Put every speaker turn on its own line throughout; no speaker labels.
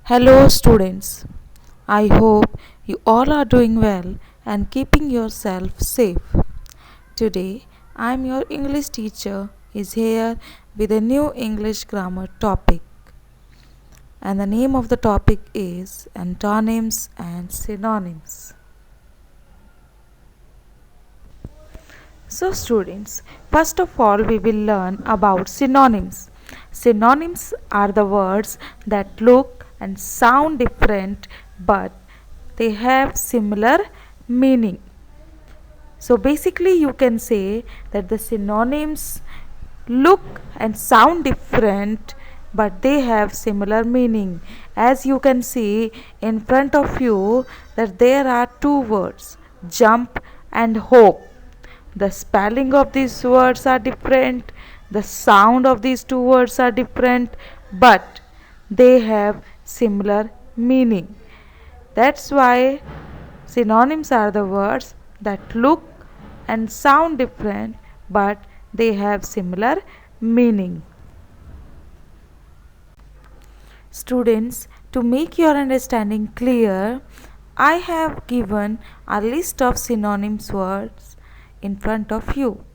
Hello, students. I hope you all are doing well and keeping yourself safe. Today, I am your English teacher is here with a new English grammar topic. And the name of the topic is antonyms and synonyms. So, students, first of all, we will learn about synonyms. Synonyms are the words that look and sound different but they have similar meaning. So, basically, you can say that the synonyms look and sound different but they have similar meaning. As you can see in front of you that there are two words, jump and hope. The spelling of these words are different, the sound of these two words are different, but they have similar meaning. That's why synonyms are the words that look and sound different but they have similar meaning. Students, to make your understanding clear, I have given a list of synonyms words in front of you.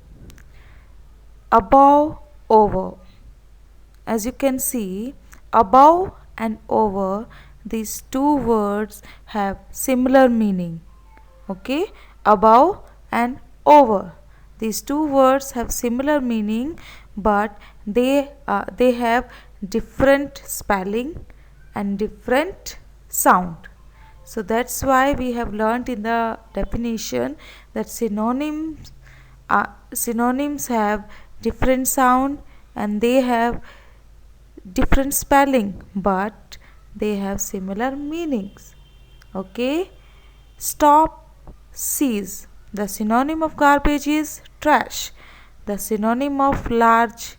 Above, over. As you can see, above and over, these two words have similar meaning. Okay, above and over. These two words have similar meaning, but they have different spelling and different sound. So that's why we have learnt in the definition that synonyms have different sound and they have different spelling, but they have similar meanings. Okay, stop, cease. The synonym of garbage is trash. The synonym of large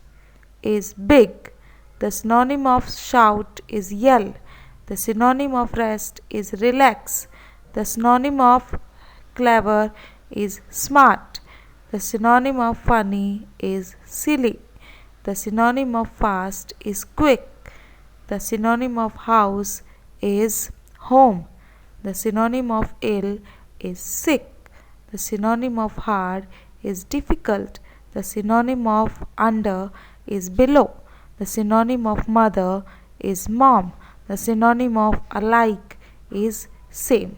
is big. The synonym of shout is yell. The synonym of rest is relax. The synonym of clever is smart. The synonym of funny is silly. The synonym of fast is quick. The synonym of house is home. The synonym of ill is sick. The synonym of hard is difficult. The synonym of under is below. The synonym of mother is mom. The synonym of alike is same.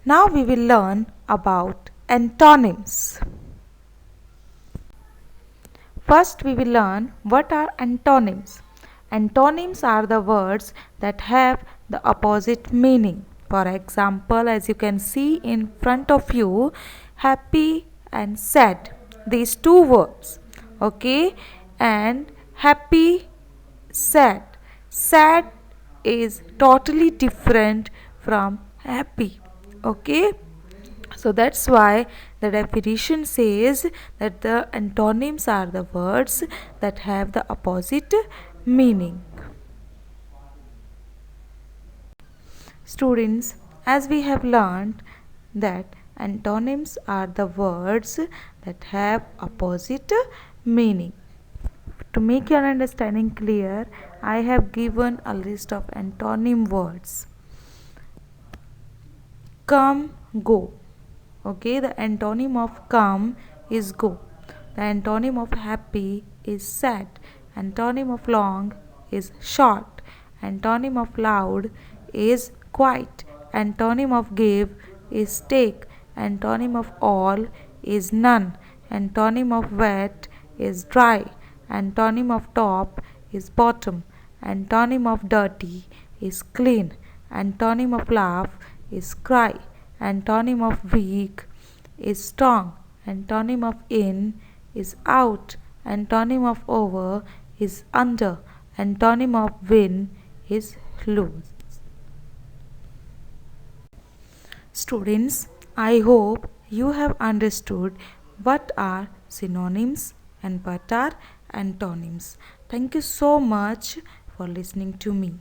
Now we will learn about antonyms. First we will learn what are antonyms. Antonyms are the words that have the opposite meaning. For example, as you can see in front of you, happy and sad. These two words. Okay, and happy, sad. Sad is totally different from happy. Okay, so that's why the definition says that the antonyms are the words that have the opposite meaning. Students, as we have learned that antonyms are the words that have opposite meaning. To make your understanding clear, I have given a list of antonym words. Come, go. Okay, the antonym of come is go. The antonym of happy is sad. Antonym of long is short. Antonym of loud is quiet. Antonym of give is take. Antonym of all is none. Antonym of wet is dry. Antonym of top is bottom. Antonym of dirty is clean. Antonym of laugh is cry. Antonym of weak is strong. Antonym of in is out. Antonym of over is under. Antonym of win is lose. Students, I hope you have understood what are synonyms and what are antonyms. Thank you so much for listening to me.